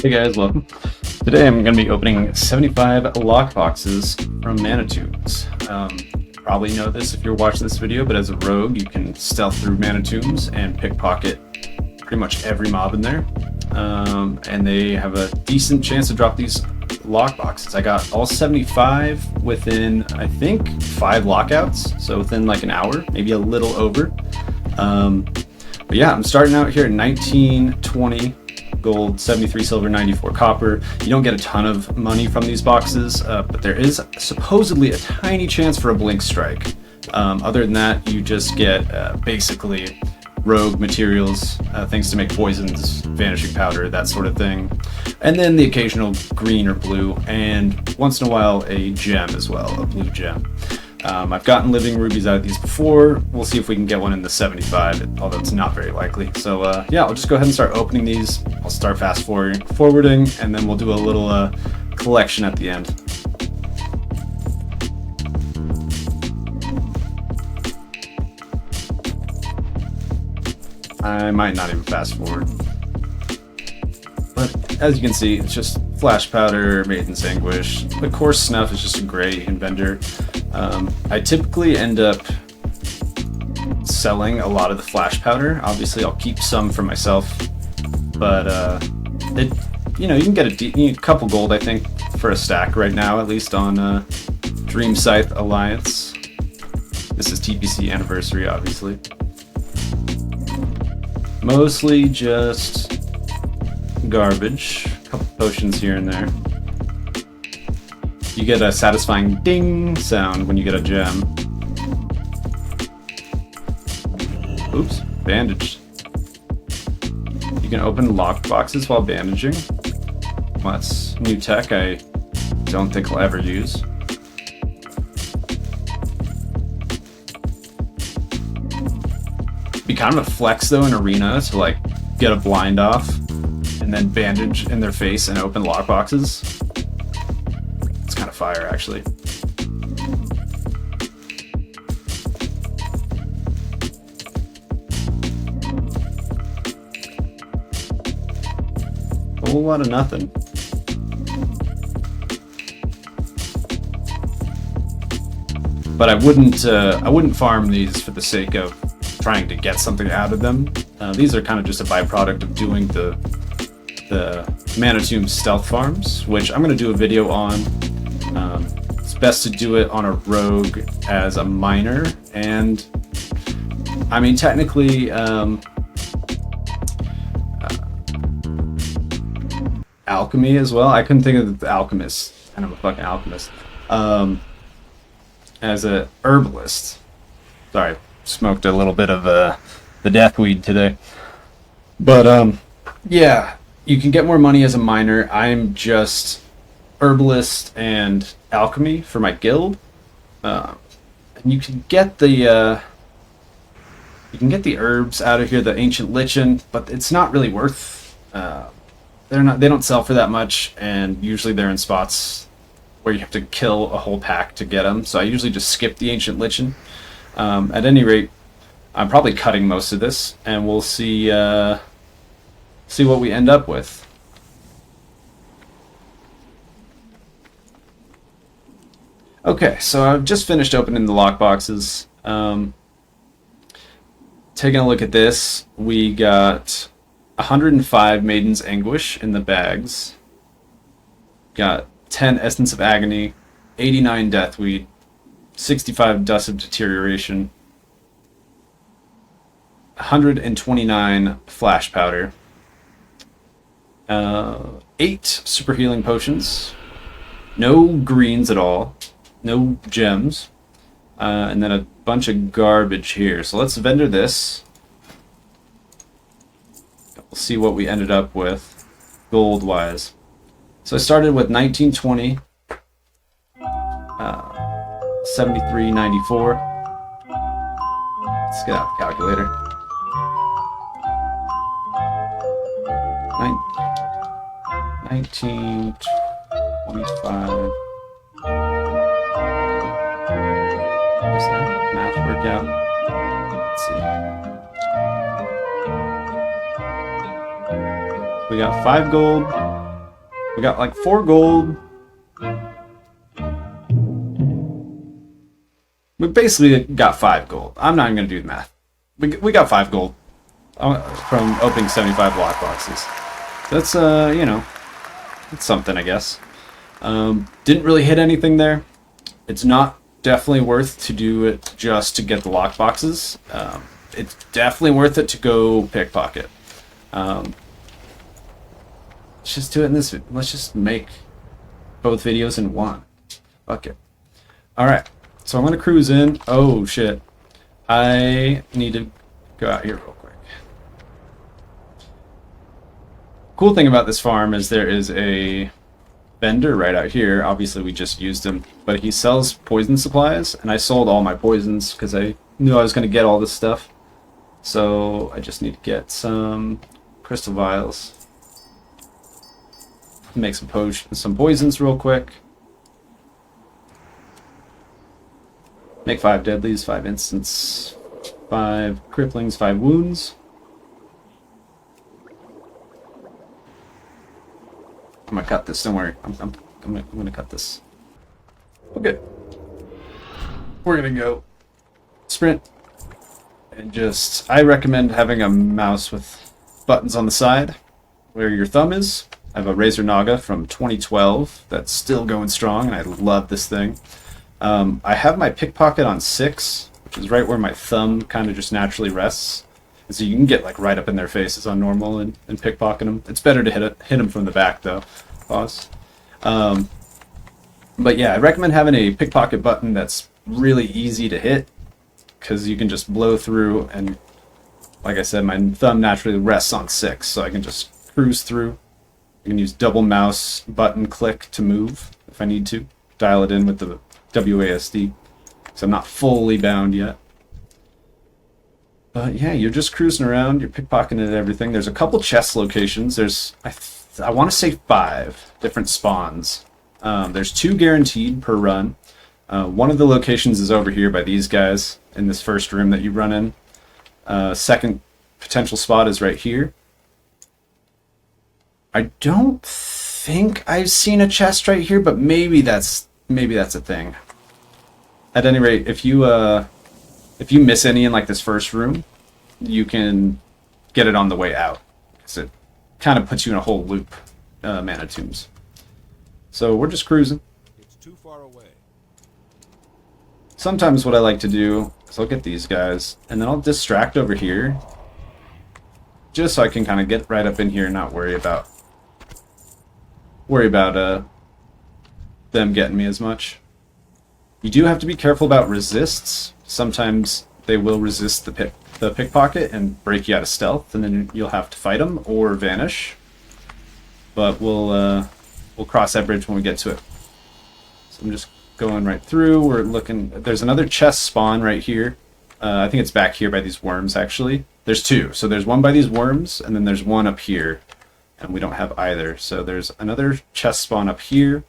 Hey guys, welcome. Today I'm going to be opening 75 lockboxes from Manitombs. Probably know this if you're watching this video, but as a rogue you can stealth through Manitombs and pickpocket pretty much every mob in there. And they have a decent chance to drop these lockboxes. I got all 75 within, I think, 5 lockouts, so within like an hour, maybe a little over. But yeah, I'm starting out here at 1920 gold, 73 silver, 94 copper. You don't get a ton of money from these boxes, but there is supposedly a tiny chance for a blink strike. Other than that, you just get basically rogue materials, things to make poisons, vanishing powder, that sort of thing. And then the occasional green or blue, and once in a while a gem as well, a blue gem. I've gotten living rubies out of these before. We'll see if we can get one in the 75, although it's not very likely. So yeah, I'll just go ahead and start opening these. I'll start fast forwarding, and then we'll do a little collection at the end. I might not even fast forward. But as you can see, it's just flash powder, Maiden's Anguish. The coarse snuff is just a gray vendor. I typically end up selling a lot of the flash powder. Obviously, I'll keep some for myself, but you can get a couple gold, I think, for a stack right now, at least on Dream Scythe Alliance. This is TBC anniversary, obviously. Mostly just garbage, a couple potions here and there. You get a satisfying ding sound when you get a gem. Oops, bandaged. You can open locked boxes while bandaging. Well, that's new tech I don't think I'll ever use. Be kind of a flex though in arena to like get a blind off and then bandage in their face and open lock boxes. It's kind of fire actually. A whole lot of nothing. But I wouldn't farm these for the sake of trying to get something out of them. These are kind of just a byproduct of doing the Manitombs stealth farms, which I'm going to do a video on. It's best to do it on a rogue as a miner, and I mean technically alchemy as well. I couldn't think of the alchemist, kind of a fucking alchemist, as a herbalist. Sorry, smoked a little bit of the death weed today. But yeah, you can get more money as a miner. I'm just herbalist and alchemy for my guild. And you can get the herbs out of here, the ancient lichen, but it's not really worth. They don't sell for that much, and usually they're in spots where you have to kill a whole pack to get them. So I usually just skip the ancient lichen. At any rate, I'm probably cutting most of this, and we'll see what we end up with. Okay, so I've just finished opening the lockboxes. Taking a look at this, we got 105 Maiden's Anguish in the bags. Got 10 Essence of Agony, 89 Deathweed, 65 Dust of Deterioration, 129 Flash Powder, 8 Super Healing Potions, no greens at all, no gems, and then a bunch of garbage here. So let's vendor this. We'll see what we ended up with gold-wise. So I started with 1920, 73.94. Let's get out the calculator. 1925. What's that math work out? Let's see. We got 5 gold, We got like 4 gold. We basically got 5 gold. I'm not even going to do the math. We got 5 gold from opening 75 lockboxes. That's, you know, it's something, I guess. Didn't really hit anything there. It's not definitely worth to do it just to get the lockboxes. It's definitely worth it to go pickpocket. Let's just do it in this. Let's just make both videos in one. Fuck it. Alright, so I'm going to cruise in. Oh, shit. I need to go out here real quick. Cool thing about this farm is there is a vendor right out here. Obviously, we just used him, but he sells poison supplies, and I sold all my poisons because I knew I was going to get all this stuff. So I just need to get some crystal vials. Make some poisons real quick. Make 5 deadlies, 5 instants, 5 cripplings, 5 wounds. I'm gonna cut this. Don't worry. I'm gonna cut this. Okay. We're gonna go sprint and just. I recommend having a mouse with buttons on the side where your thumb is. I have a Razer Naga from 2012 that's still going strong, and I love this thing. I have my pickpocket on 6, which is right where my thumb kind of just naturally rests. And so you can get like right up in their faces on normal and pickpocket them. It's better to hit them from the back though. Pause. But yeah, I recommend having a pickpocket button that's really easy to hit because you can just blow through, and like I said, my thumb naturally rests on 6, so I can just cruise through. I can use double mouse button click to move if I need to. Dial it in with the WASD, because I'm not fully bound yet. But yeah, you're just cruising around, you're pickpocketing everything. There's a couple chest locations. There's, I want to say 5 different spawns. There's 2 guaranteed per run. One of the locations is over here by these guys in this first room that you run in. Second potential spot is right here. I don't think I've seen a chest right here, but maybe that's a thing. At any rate, if you miss any in like this first room, you can get it on the way out, because it kind of puts you in a whole loop, mana tombs. So we're just cruising. It's too far away. Sometimes what I like to do is I'll get these guys, and then I'll distract over here, just so I can kind of get right up in here and not worry about them getting me as much. You do have to be careful about resists. Sometimes they will resist the pickpocket and break you out of stealth, and then you'll have to fight them or vanish. But we'll cross that bridge when we get to it. So I'm just going right through. We're looking. There's another chest spawn right here. I think it's back here by these worms, actually. There's 2. So there's one by these worms, and then there's one up here. And we don't have either. So there's another chest spawn up here,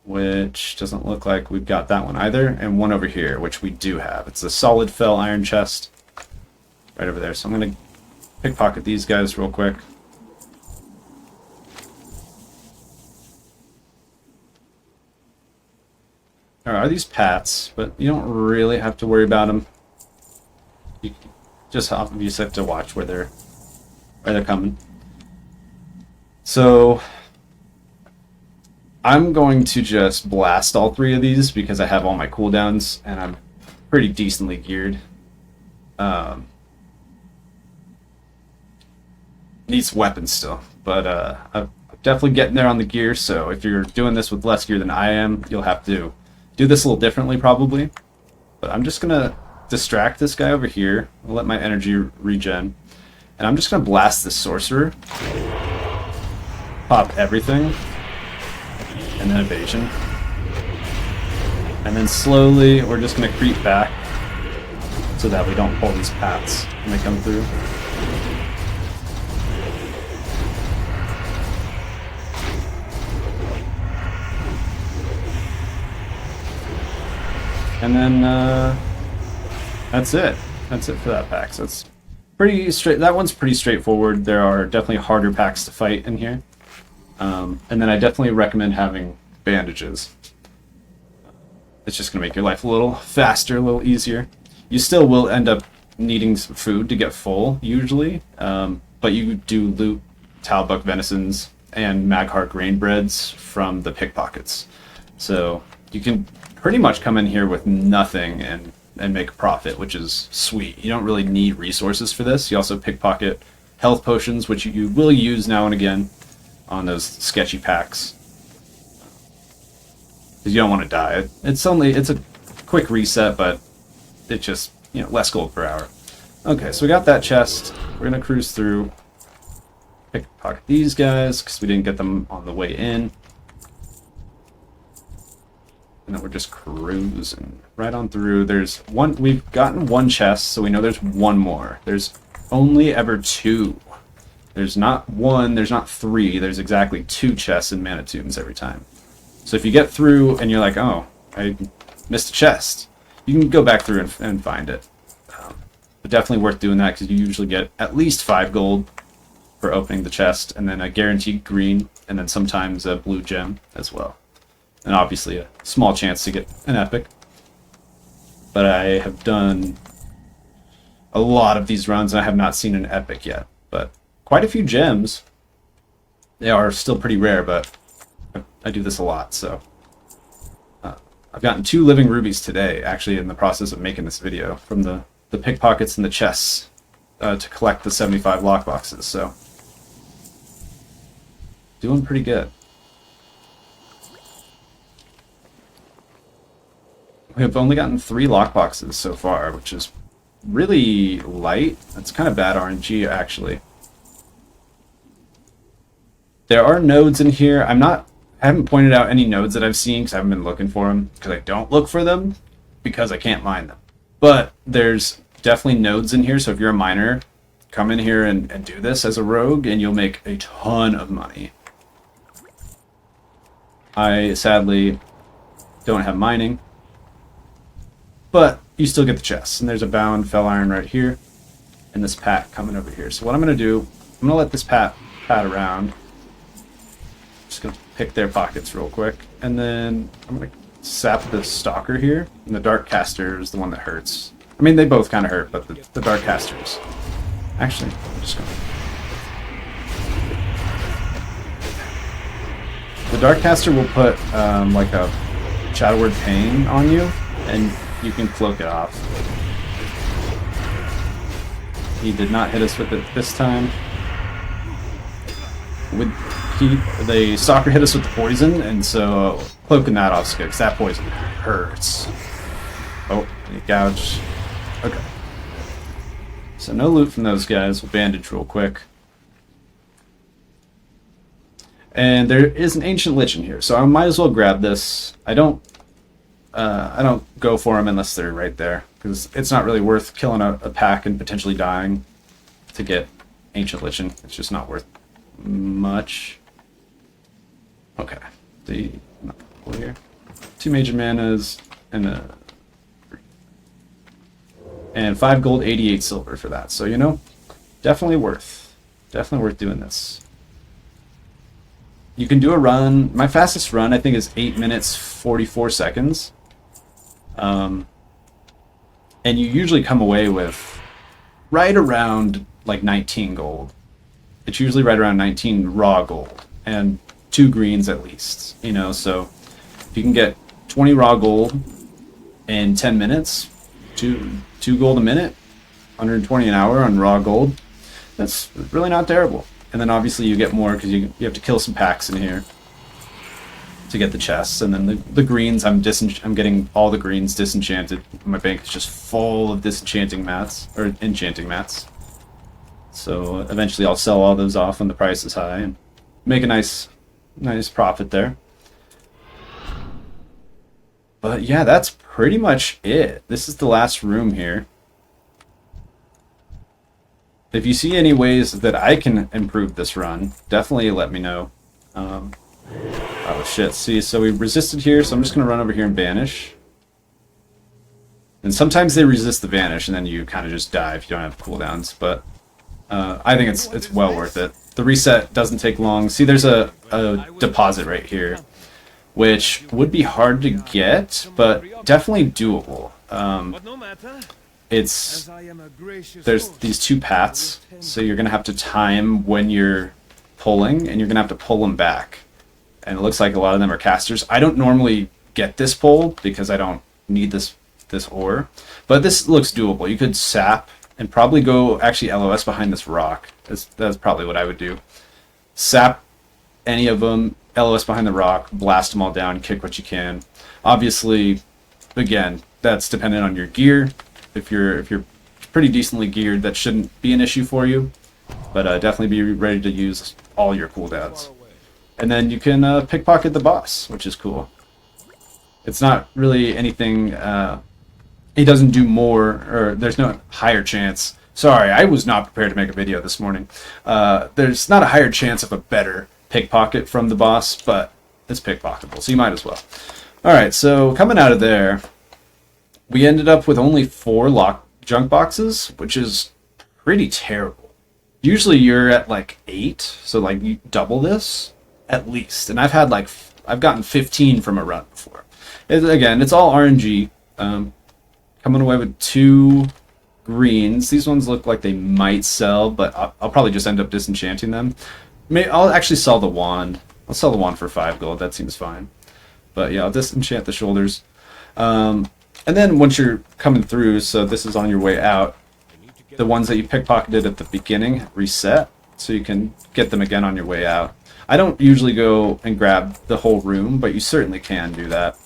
which doesn't look like we've got that one either, and one over here, which we do have. It's a solid fell iron chest right over there. So I'm going to pickpocket these guys real quick. Are these pats, but you don't really have to worry about them. You just obviously have to watch where they're coming. So I'm going to just blast all 3 of these because I have all my cooldowns and I'm pretty decently geared. Needs weapons still, but I'm definitely getting there on the gear. So if you're doing this with less gear than I am, you'll have to do this a little differently probably. But I'm just gonna distract this guy over here. I'll let my energy regen, and I'm just gonna blast this sorcerer. Pop everything, and then evasion. And then slowly, we're just going to creep back so that we don't pull these paths when they come through. And then, that's it. That's it for that pack. So it's pretty straight. That one's pretty straightforward. There are definitely harder packs to fight in here. And then I definitely recommend having bandages. It's just going to make your life a little faster, a little easier. You still will end up needing some food to get full, usually, but you do loot Talbuck venisons and Magheart grain breads from the pickpockets. So you can pretty much come in here with nothing and make a profit, which is sweet. You don't really need resources for this. You also pickpocket health potions, which you will use now and again on those sketchy packs. Because you don't want to die. It's a quick reset, but it's just, you know, less gold per hour. Okay, so we got that chest. We're gonna cruise through, pickpocket these guys because we didn't get them on the way in, and then we're just cruising right on through. There's one. We've gotten one chest, so we know there's one more. There's only ever two. There's not one. There's not three. There's exactly two chests in Mana Tombs every time. So if you get through and you're like, oh, I missed a chest, you can go back through and find it. But definitely worth doing that because you usually get at least 5 gold for opening the chest, and then a guaranteed green, and then sometimes a blue gem as well. And obviously a small chance to get an epic. But I have done a lot of these runs and I have not seen an epic yet. But quite a few gems. They are still pretty rare, but I do this a lot, so. I've gotten 2 living rubies today, actually in the process of making this video, from the pickpockets and the chests to collect the 75 lockboxes, so. Doing pretty good. We have only gotten 3 lockboxes so far, which is really light. That's kind of bad RNG, actually. There are nodes in here. I haven't pointed out any nodes that I've seen because I haven't been looking for them, because I don't look for them because I can't mine them. But there's definitely nodes in here, so if you're a miner, come in here and do this as a rogue and you'll make a ton of money. I sadly don't have mining, but you still get the chests. And there's a bound fell iron right here and this pat coming over here. So what I'm going to do, I'm going to let this pat around. Just going to pick their pockets real quick, and then I'm going to sap the stalker here, and the dark caster is the one that hurts. I mean, they both kind of hurt, but the dark casters. Actually, I'm just going to... The dark caster will put like a Shadow Word Pain on you, and you can cloak it off. He did not hit us with it this time. The stalker hit us with the poison, and so cloaking that off is good, because that poison hurts. Oh, he gouged. Okay. So no loot from those guys. We'll bandage real quick. And there is an Ancient Lich in here, so I might as well grab this. I don't go for them unless they're right there, because it's not really worth killing a pack and potentially dying to get Ancient Lich in. It's just not worth much. Okay. Here. 2 major manas and 5 gold, 88 silver for that. So, you know, definitely worth doing this. You can do a run. My fastest run, I think, is 8 minutes 44 seconds. And you usually come away with right around like 19 gold. It's usually right around 19 raw gold and 2 greens at least, you know. So if you can get 20 raw gold in 10 minutes, 2 gold a minute, 120 an hour on raw gold, that's really not terrible. And then obviously you get more because you have to kill some packs in here to get the chests. And then the greens, I'm getting all the greens disenchanted. My bank is just full of disenchanting mats, or enchanting mats. So eventually I'll sell all those off when the price is high and make a nice profit there. But yeah, that's pretty much it. This is the last room here. If you see any ways that I can improve this run, definitely let me know. Oh shit, see, so we resisted here, so I'm just going to run over here and banish. And sometimes they resist the vanish, and then you kind of just die if you don't have cooldowns, but I think it's well worth it. the reset doesn't take long. See, there's a deposit right here, which would be hard to get, but definitely doable. There's these two paths, so you're gonna have to time when you're pulling, and you're gonna have to pull them back. And it looks like a lot of them are casters. I don't normally get this pull because I don't need this ore, but this looks doable. You could sap and probably go actually LOS behind this rock. That's probably what I would do. Sap any of them, LOS behind the rock, blast them all down, kick what you can. Obviously, again, that's dependent on your gear. If you're pretty decently geared, that shouldn't be an issue for you, but definitely be ready to use all your cooldowns. And then you can pickpocket the boss, which is cool. It's not really anything, he doesn't do more, or there's no higher chance. Sorry, I was not prepared to make a video this morning. There's not a higher chance of a better pickpocket from the boss, but it's pickpocketable, so you might as well. Alright, so coming out of there, we ended up with only 4 junk boxes, which is pretty terrible. Usually you're at like 8, so like you double this at least. And I've gotten 15 from a run before. Again, it's all RNG. Coming away with 2 greens. These ones look like they might sell, but I'll probably just end up disenchanting them. I'll actually sell the wand. I'll sell the wand for 5 gold. That seems fine. But yeah, I'll disenchant the shoulders. And then once you're coming through, so this is on your way out, the ones that you pickpocketed at the beginning reset, so you can get them again on your way out. I don't usually go and grab the whole room, but you certainly can do that.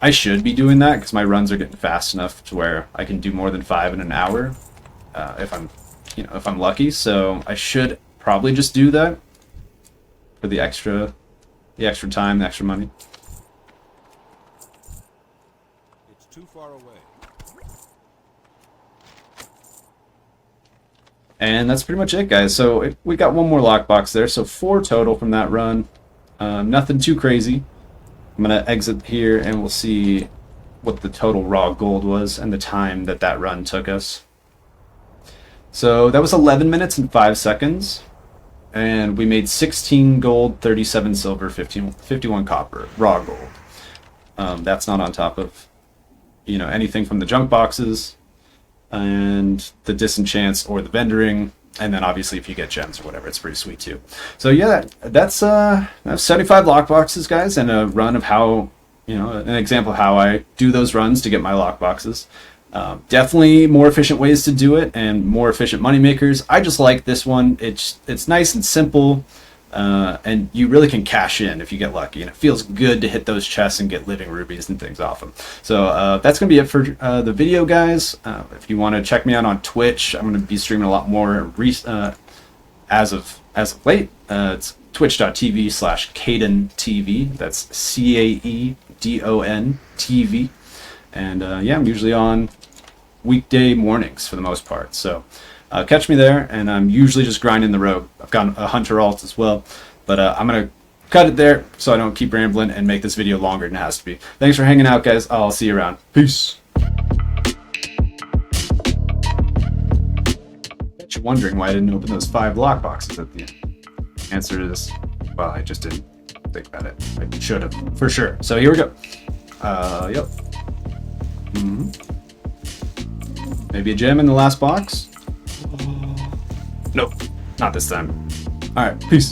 I should be doing that because my runs are getting fast enough to where I can do more than 5 in an hour if I'm lucky. So I should probably just do that for the extra time, the extra money. It's too far away. And that's pretty much it, guys. So we got 1 more lockbox there, so 4 total from that run. Nothing too crazy. I'm gonna exit here and we'll see what the total raw gold was and the time that run took us. So that was 11 minutes and 5 seconds, and we made 16 gold, 37 silver, 51 copper, raw gold. That's not on top of anything from the junk boxes and the disenchants or the vendoring, and then obviously if you get gems or whatever, it's pretty sweet too. So yeah, that's 75 lockboxes, guys, and a run of how, an example of how I do those runs to get my lockboxes. Definitely more efficient ways to do it and more efficient money makers. I just like this one. It's nice and simple, and you really can cash in if you get lucky, and it feels good to hit those chests and get living rubies and things off them. So that's gonna be it for the video, guys. If you want to check me out on Twitch, I'm gonna be streaming a lot more as of late. It's twitch.tv/CaedonTV. That's CAEDON TV. And yeah, I'm usually on weekday mornings for the most part. So catch me there, and I'm usually just grinding the rogue. I've got a hunter alt as well, but I'm going to cut it there so I don't keep rambling and make this video longer than it has to be. Thanks for hanging out, guys. I'll see you around. Peace. Bet you're wondering why I didn't open those 5 lockboxes at the end. Answer is, well, I just didn't think about it. I should have, for sure. So here we go. Yep. Maybe a gem in the last box? Nope, not this time. Alright, peace.